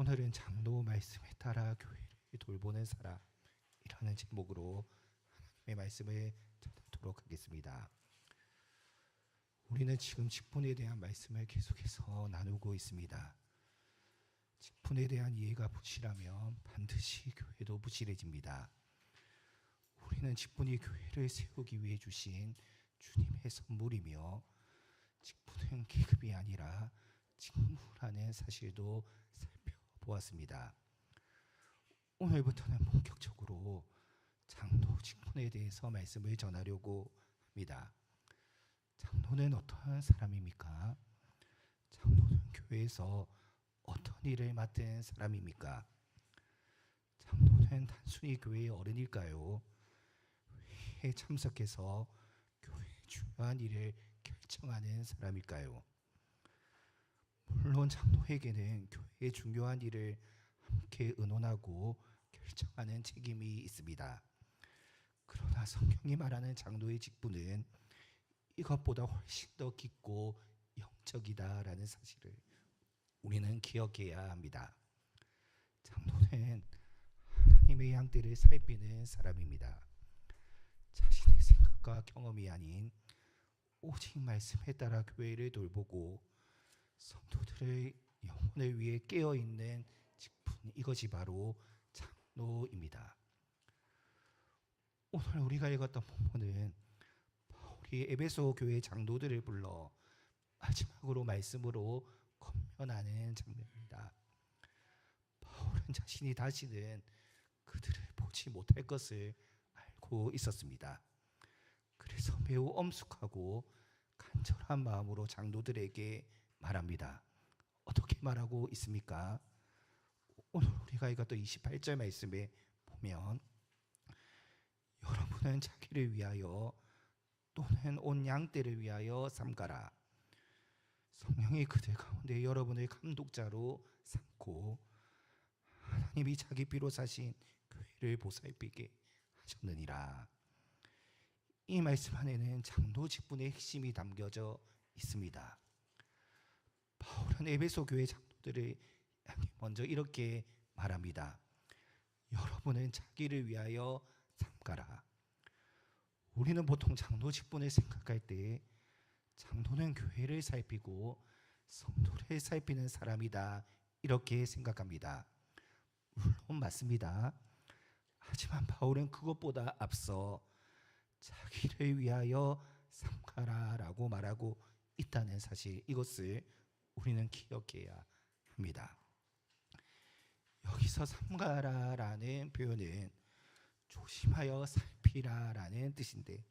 오늘은 장로 말씀에 따라 교회를 돌보는 사람이라는 제목으로 하나님의 말씀을 전하도록 하겠습니다. 우리는 지금 직분에 대한 말씀을 계속해서 나누고 있습니다. 직분에 대한 이해가 부실하면 반드시 교회도 부실해집니다. 우리는 직분이 교회를 세우기 위해 주신 주님의 선물이며, 직분은 계급이 아니라 직무라는 사실도 살펴보았습니다. 오늘부터는 본격적으로 장로 직분에 대해서 말씀을 전하려고 합니다. 장로는 어떠한 사람입니까? 장로는 교회에서 어떤 일을 맡은 사람입니까? 장로는 단순히 교회의 어른일까요? 회의에 참석해서 교회의 중요한 일을 결정하는 사람일까요? 물론 장로에게는 교회의 중요한 일을 함께 의논하고 결정하는 책임이 있습니다. 그러나 성경이 말하는 장로의 직분은 이것보다 훨씬 더 깊고 영적이다라는 사실을 우리는 기억해야 합니다. 장로는 하나님의 양떼를 살피는 사람입니다. 자신의 생각과 경험이 아닌 오직 말씀에 따라 교회를 돌보고 성도들의 영혼을 위해 깨어있는 직분, 이것이 바로 장로입니다. 오늘 우리가 읽었던 본문은 바울이 에베소 교회 장로들을 불러 마지막으로 말씀으로 권면하는 장면입니다. 바울은 자신이 다시는 그들을 보지 못할 것을 알고 있었습니다. 그래서 매우 엄숙하고 간절한 마음으로 장로들에게 말합니다. 어떻게 말하고 있습니까? 오늘 우리가 읽었던 28절 말씀에 보면, 여러분은 자기를 위하여 또는 온 양떼를 위하여 삼가라. 성령이 그들 가운데 여러분을 감독자로 삼고 하나님이 자기 피로 사신 교회를 보살피게 하셨느니라. 이 말씀 안에는 장로 직분의 핵심이 담겨져 있습니다. 바울은 에베소 교회 장로들을 향해 먼저 이렇게 말합니다. 여러분은 자기를 위하여 삼가라. 우리는 보통 장로 직분을 생각할 때 장로는 교회를 살피고 성도를 살피는 사람이다, 이렇게 생각합니다. 물론 맞습니다. 하지만 바울은 그것보다 앞서 자기를 위하여 삼가라라고 말하고 있다는 사실, 이것을 우리는 기억해야 합니다. 여기서 삼가라라는 표현은 조심하여 살피라라는 뜻인데,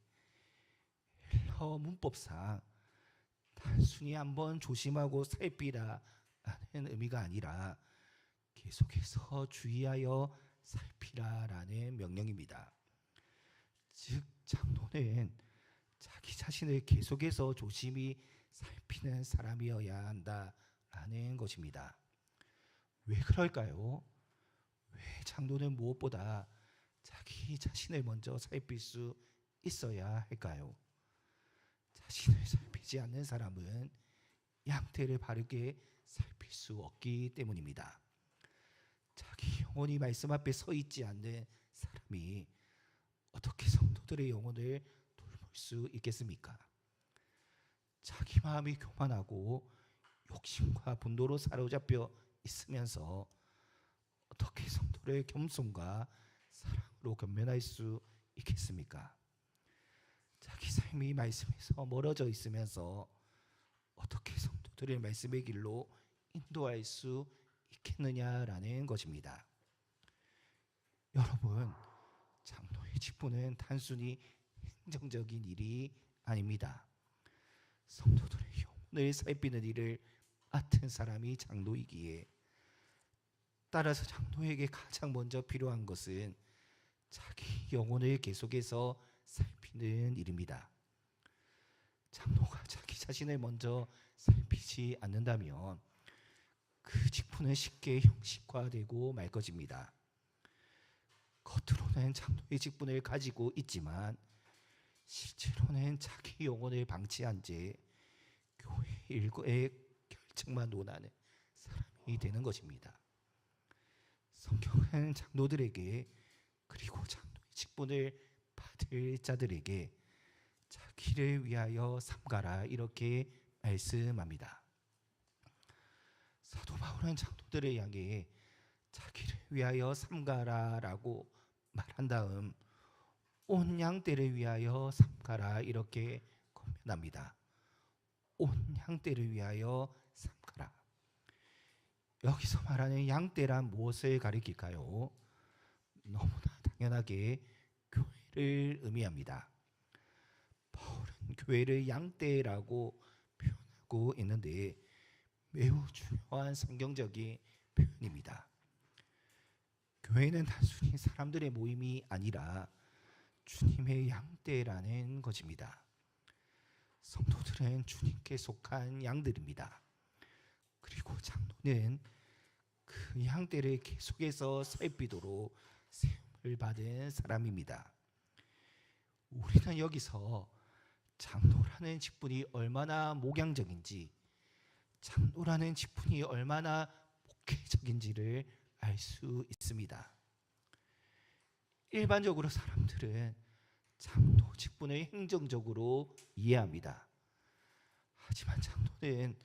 헬라어 문법상 단순히 한번 조심하고 살피라라는 의미가 아니라 계속해서 주의하여 살피라라는 명령입니다. 즉 장로는 자기 자신을 계속해서 조심히 살피는 사람이어야 한다라는 것입니다. 왜 그럴까요? 왜 장로는 무엇보다 자기 자신을 먼저 살필 수 있어야 할까요? 자신을 살피지 않는 사람은 양떼를 바르게 살필 수 없기 때문입니다. 자기 영혼이 말씀 앞에 서 있지 않는 사람이 어떻게 성도들의 영혼을 돌볼 수 있겠습니까? 자기 마음이 교만하고 욕심과 분노로 사로잡혀 있으면서 어떻게 성도를 겸손과 사랑으로 견면할 수 있겠습니까? 자기 삶이 말씀에서 멀어져 있으면서 어떻게 성도들의 말씀의 길로 인도할 수 있겠느냐라는 것입니다. 여러분, 장로의 직분은 단순히 행정적인 일이 아닙니다. 성도들의 영혼을 살피는 일을 맡은 사람이 장로이기에, 따라서 장로에게 가장 먼저 필요한 것은 자기 영혼을 계속해서 살피는 일입니다. 장로가 자기 자신을 먼저 살피지 않는다면 그 직분은 쉽게 형식화되고 말 것입니다. 겉으로는 장로의 직분을 가지고 있지만 실제로는 자기 영혼을 방치한 채 교회 일과의 결정만 논하는 사람이 되는 것입니다. 성경은 장로들에게 그리고 장로의 직분을 받을 자들에게 자기를 위하여 삼가라 이렇게 말씀합니다. 사도 바울은 장로들을 향해 자기를 위하여 삼가라라고 말한 다음 온 양떼를 위하여 삼가라 이렇게 권면합니다. 온 양떼를 위하여 삼가라. 여기서 말하는 양떼란 무엇을 가리킬까요? 너무나 당연하게 교회를 의미합니다. 바울은 교회를 양떼라고 표현하고 있는데 매우 중요한 성경적인 표현입니다. 교회는 단순히 사람들의 모임이 아니라 주님의 양떼라는 것입니다. 성도들은 주님께 속한 양들입니다. 그리고 장로는 그 양떼를 계속해서 살피도록 세움을 받은 사람입니다. 우리는 여기서 장로라는 직분이 얼마나 목양적인지, 장로라는 직분이 얼마나 목회적인지를 알 수 있습니다. 일반적으로 사람들은 장로 직분을 행정적으로 이해합니다. 하지만 장로는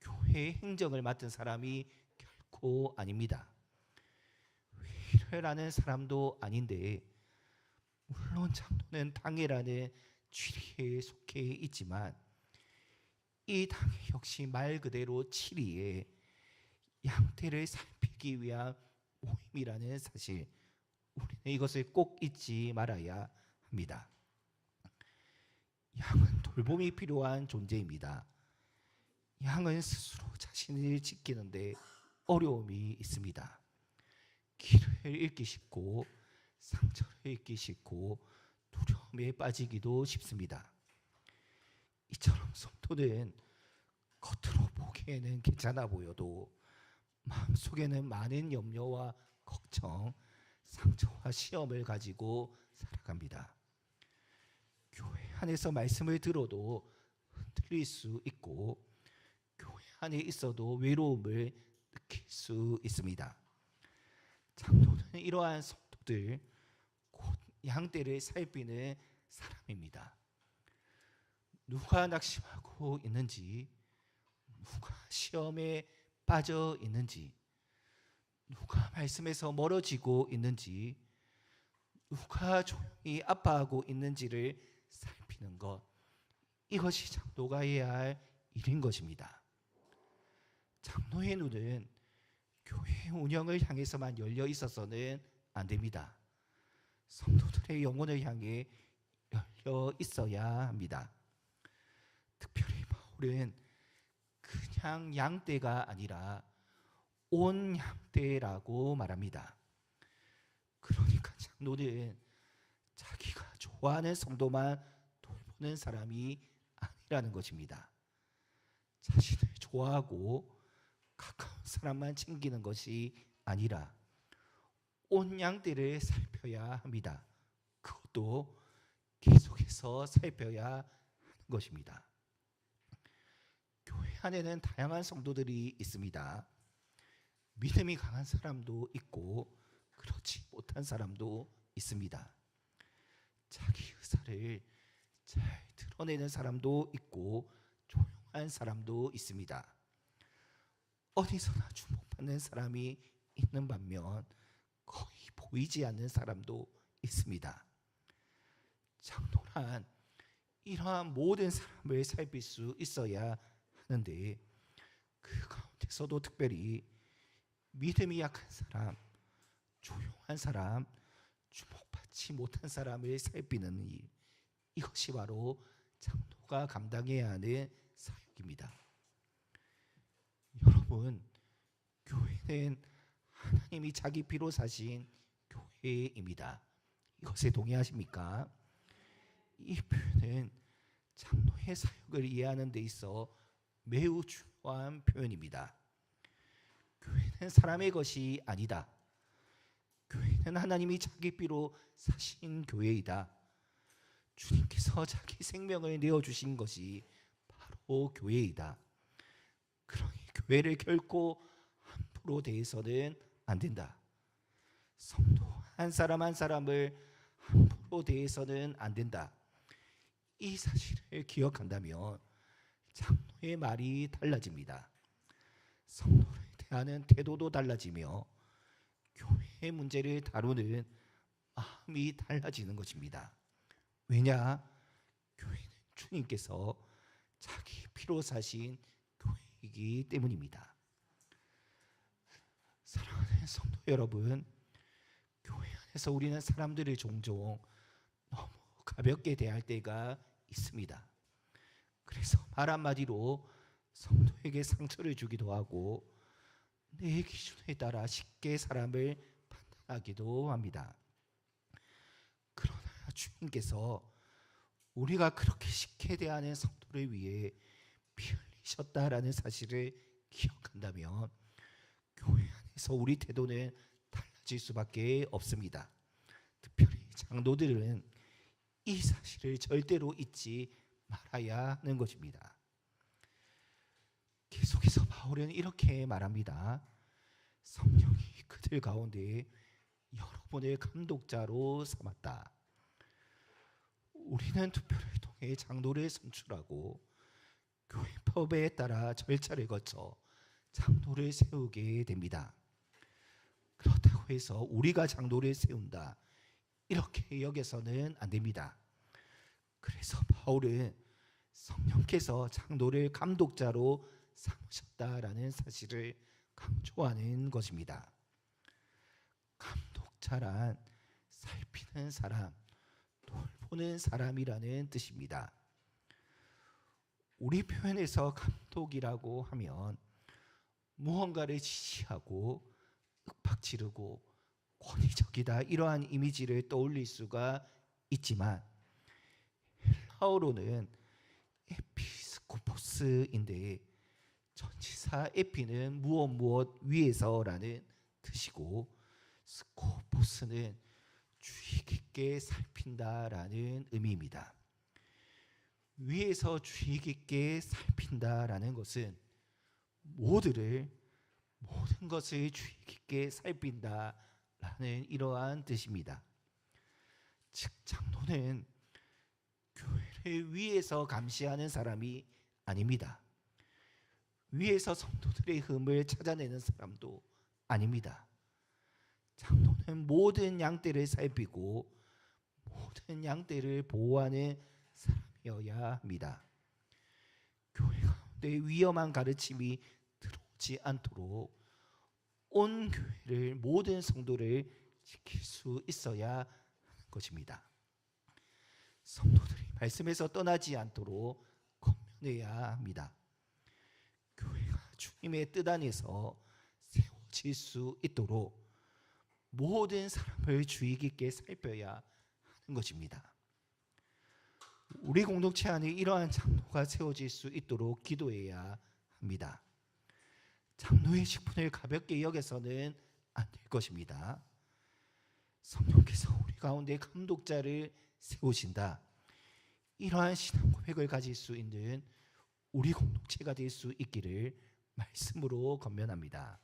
교회의 행정을 맡은 사람이 결코 아닙니다. 회의를 하는 사람도 아닌데, 물론 장로는 당회라는 취리에 속해 있지만 이 당회 역시 말 그대로 치리에 양떼를 살피기 위한 모임이라는 사실, 우리는 이것을 꼭 잊지 말아야 합니다. 양은 돌봄이 필요한 존재입니다. 양은 스스로 자신을 지키는데 어려움이 있습니다. 길을 잃기 쉽고 상처를 입기 쉽고 두려움에 빠지기도 쉽습니다. 이처럼 성도는 겉으로 보기에는 괜찮아 보여도 마음속에는 많은 염려와 걱정, 상처와 시험을 가지고 살아갑니다. 교회 안에서 말씀을 들어도 흔들릴 수 있고 교회 안에 있어도 외로움을 느낄 수 있습니다. 장로는 이러한 성도들, 곧 양떼를 살피는 사람입니다. 누가 낙심하고 있는지, 누가 시험에 빠져 있는지, 누가 말씀에서 멀어지고 있는지, 누가 조용히 아파하고 있는지를 살피는 것, 이것이 장로가 해야 할 일인 것입니다. 장로의 눈은 교회 운영을 향해서만 열려 있어서는 안 됩니다. 성도들의 영혼을 향해 열려 있어야 합니다. 특별히 바울은 그냥 양떼가 아니라 온 양떼라고 말합니다. 그러니까 장로는 자기가 좋아하는 성도만 돌보는 사람이 아니라는 것입니다. 자신을 좋아하고 가까운 사람만 챙기는 것이 아니라 온 양떼를 살펴야 합니다. 그것도 계속해서 살펴야 하는 것입니다. 교회 안에는 다양한 성도들이 있습니다. 믿음이 강한 사람도 있고 그렇지 못한 사람도 있습니다. 자기 의사를 잘 드러내는 사람도 있고 조용한 사람도 있습니다. 어디서나 주목받는 사람이 있는 반면 거의 보이지 않는 사람도 있습니다. 장로란 이러한 모든 사람을 살필 수 있어야 하는데 그 가운데서도 특별히 믿음이 약한 사람, 조용한 사람, 주목받지 못한 사람을 살피는 일, 이것이 바로 장로가 감당해야 하는 사역입니다. 여러분, 교회는 하나님이 자기 피로 사신 교회입니다. 이것에 동의하십니까? 이 표현은 장로의 사역을 이해하는 데 있어 매우 중요한 표현입니다. 교회는 사람의 것이 아니다. 교회는 하나님이 자기 피로 사신 교회이다. 주님께서 자기 생명을 내어주신 것이 바로 교회이다. 그러니 교회를 결코 함부로 대해서는 안 된다. 성도 한 사람 한 사람을 함부로 대해서는 안 된다. 이 사실을 기억한다면 장로의 말이 달라집니다. 성도를 대하는 태도도 달라지며 교회의 문제를 다루는 마음이 달라지는 것입니다. 왜냐? 교회는 주님께서 자기 피로 사신 교회이기 때문입니다. 사랑하는 성도 여러분, 교회 안에서 우리는 사람들을 종종 너무 가볍게 대할 때가 있습니다. 그래서 말 한마디로 성도에게 상처를 주기도 하고 내 기준에 따라 쉽게 사람을 판단하기도 합니다. 그러나 주님께서 우리가 그렇게 쉽게 대하는 성도를 위해 피 흘리셨다라는 사실을 기억한다면 교회 안에서 우리 태도는 달라질 수밖에 없습니다. 특별히 장로들은 이 사실을 절대로 잊지 말아야 하는 것입니다. 계속해서 바울은 이렇게 말합니다. 성령이 그들 가운데 여러분의 감독자로 삼았다. 우리는 투표를 통해 장로를 선출하고 교회법에 따라 절차를 거쳐 장로를 세우게 됩니다. 그렇다고 해서 우리가 장로를 세운다 이렇게 여겨서는 안 됩니다. 그래서 바울은 성령께서 장로를 감독자로 삼으셨다라는 사실을 강조하는 것입니다. 감독자란 살피는 사람, 돌보는 사람이라는 뜻입니다. 우리 표현에서 감독이라고 하면 무언가를 지시하고 윽박지르고 권위적이다 이러한 이미지를 떠올릴 수가 있지만 헬라어로는 에피스코포스인데 전치사 에피는 무엇 위에서라는 뜻이고 스코포스는 주의 깊게 살핀다라는 의미입니다. 위에서 주의 깊게 살핀다라는 것은 모든 것을 주의 깊게 살핀다라는 이러한 뜻입니다. 즉 장로는 교회를 위에서 감시하는 사람이 아닙니다. 위에서 성도들의 흠을 찾아내는 사람도 아닙니다. 장로는 모든 양떼를 살피고 모든 양떼를 보호하는 사람이어야 합니다. 교회 가운데 위험한 가르침이 들어오지 않도록 온 교회를 모든 성도를 지킬 수 있어야 하는 것입니다. 성도들이 말씀에서 떠나지 않도록 권면해야 합니다. 교회가 주님의 뜻 안에서 세워질 수 있도록 모든 사람을 주의 깊게 살펴야 하는 것입니다. 우리 공동체 안에 이러한 장로가 세워질 수 있도록 기도해야 합니다. 장로의 직분을 가볍게 여겨서는 안 될 것입니다. 성령께서 우리 가운데 감독자를 세우신다. 이러한 신앙 고백을 가질 수 있는 우리 공동체가 될 수 있기를 말씀으로 권면합니다.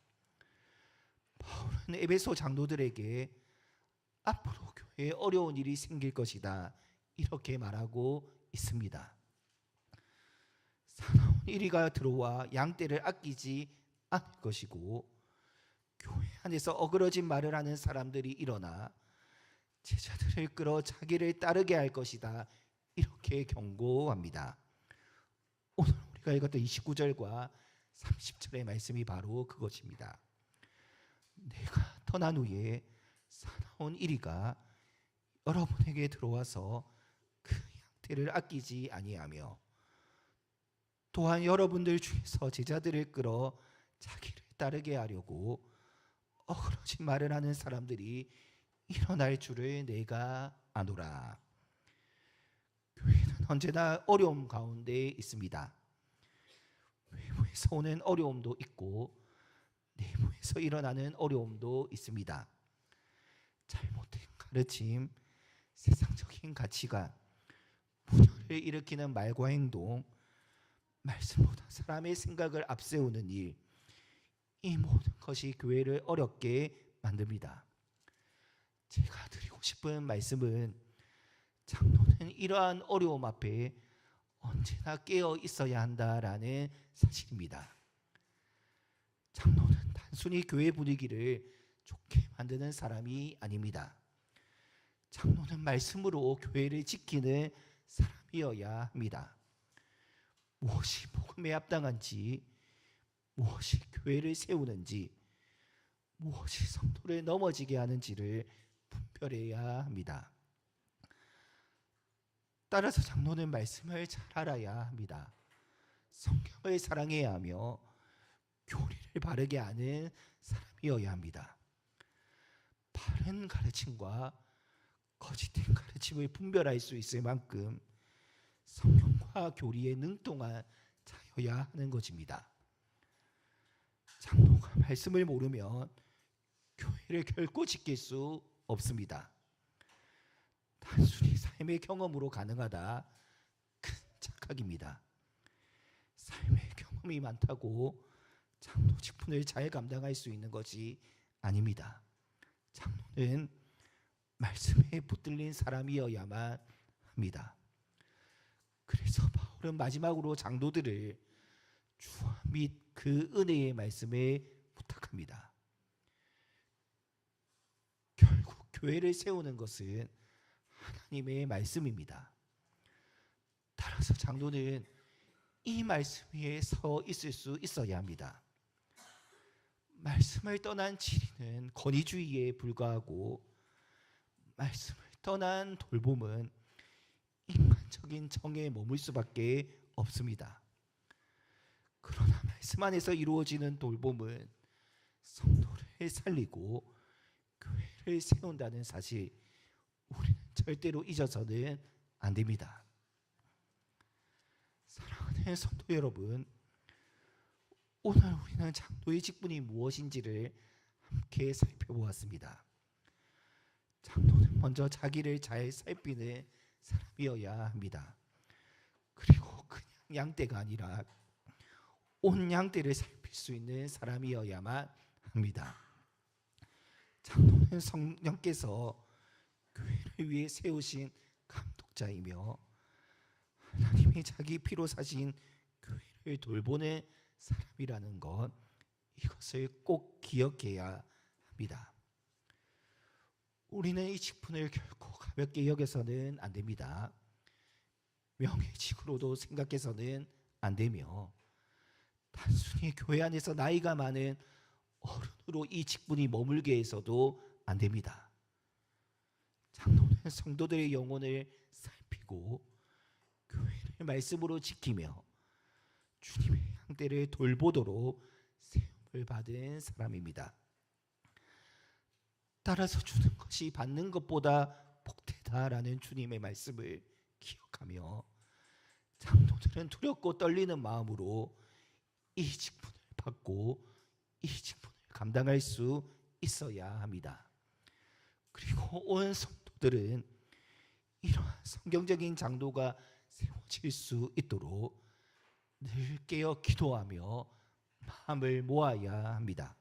바울은 에베소 장로들에게 앞으로 교회에 어려운 일이 생길 것이다 이렇게 말하고 있습니다. 사나운 이리가 들어와 양떼를 아끼지 않을 것이고 교회 안에서 어그러진 말을 하는 사람들이 일어나 제자들을 끌어 자기를 따르게 할 것이다 이렇게 경고합니다. 오늘 우리가 읽었던 29절과 30절의 말씀이 바로 그것입니다. 내가 떠난 후에 사나운 이리가 여러분에게 들어와서 그 양떼를 아끼지 아니하며 또한 여러분들 중에서 제자들을 끌어 자기를 따르게 하려고 어그러진 말을 하는 사람들이 일어날 줄을 내가 아노라. 교회는 언제나 어려움 가운데 있습니다. 외부에서 오는 어려움도 있고 내부에서 일어나는 어려움도 있습니다. 잘못된 가르침, 세상적인 가치관, 분열을 일으키는 말과 행동, 말씀보다 사람의 생각을 앞세우는 일, 이 모든 것이 교회를 어렵게 만듭니다. 제가 드리고 싶은 말씀은 장로는 이러한 어려움 앞에 언제나 깨어 있어야 한다라는 사실입니다. 장로는 단순히 교회 분위기를 좋게 만드는 사람이 아닙니다. 장로는 말씀으로 교회를 지키는 사람이어야 합니다. 무엇이 복음에 합당한지, 무엇이 교회를 세우는지, 무엇이 성도를 넘어지게 하는지를 분별해야 합니다. 따라서 장로는 말씀을 잘 알아야 합니다. 성경을 사랑해야 하며 교리를 바르게 아는 사람이어야 합니다. 바른 가르침과 거짓된 가르침을 분별할 수 있을 만큼 성경과 교리에 능통한 자여야 하는 것입니다. 장로가 말씀을 모르면 교회를 결코 지킬 수 없습니다. 단순히 삶의 경험으로 가능하다, 큰 착각입니다. 삶의 경험이 많다고 장로 직분을 잘 감당할 수 있는 것이 아닙니다. 장로는 말씀에 붙들린 사람이어야만 합니다. 그래서 바울은 마지막으로 장로들을 주와 및 그 은혜의 말씀에 부탁합니다. 결국 교회를 세우는 것은 하나님의 말씀입니다. 따라서 장로는 이 말씀 위에 서 있을 수 있어야 합니다. 말씀을 떠난 진리는 권위주의에 불과하고, 말씀을 떠난 돌봄은 인간적인 정에 머물 수밖에 없습니다. 그러나 말씀 안에서 이루어지는 돌봄은 성도를 살리고 교회를 세운다는 사실, 우리는 절대로 잊어서는 안 됩니다. 사랑하는 성도 여러분, 오늘 우리는 장로의 직분이 무엇인지를 함께 살펴보았습니다. 장로는 먼저 자기를 잘 살피는 사람이어야 합니다. 그리고 그냥 양떼가 아니라 온 양떼를 살필 수 있는 사람이어야만 합니다. 장로는 성령께서 교회를 위해 세우신 감독자이며 하나님이 자기 피로 사신 교회를 돌보는 사람이라는 것, 이것을 꼭 기억해야 합니다. 우리는 이 직분을 결코 가볍게 여겨서는 안 됩니다. 명예직으로도 생각해서는 안 되며, 단순히 교회 안에서 나이가 많은 어른으로 이 직분이 머물게 해서도 안 됩니다. 장로는 성도들의 영혼을 살피고 교회를 말씀으로 지키며 주님의 양떼를 돌보도록 세움을 받은 사람입니다. 따라서 주는 것이 받는 것보다 복되다라는 주님의 말씀을 기억하며 장로들은 두렵고 떨리는 마음으로 이 직분을 받고 이 직분을 감당할 수 있어야 합니다. 그리고 온 성도들은 이러한 성경적인 장로가 세워질 수 있도록 늘 깨어 기도하며 마음을 모아야 합니다.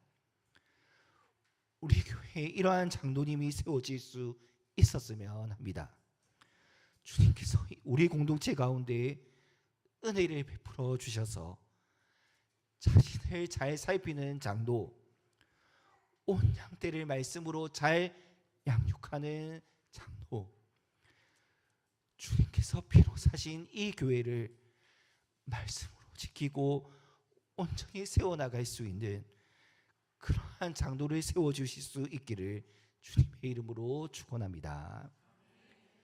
우리 교회에 이러한 장로님이 세워질 수 있었으면 합니다. 주님께서 우리 공동체 가운데 은혜를 베풀어 주셔서 자신을 잘 살피는 장로, 온 양떼를 말씀으로 잘 양육하는 장로, 주님께서 피로 사신 이 교회를 말씀으로 지키고 온전히 세워나갈 수 있는 그러한 장로를 세워주실 수 있기를 주님의 이름으로 축원합니다.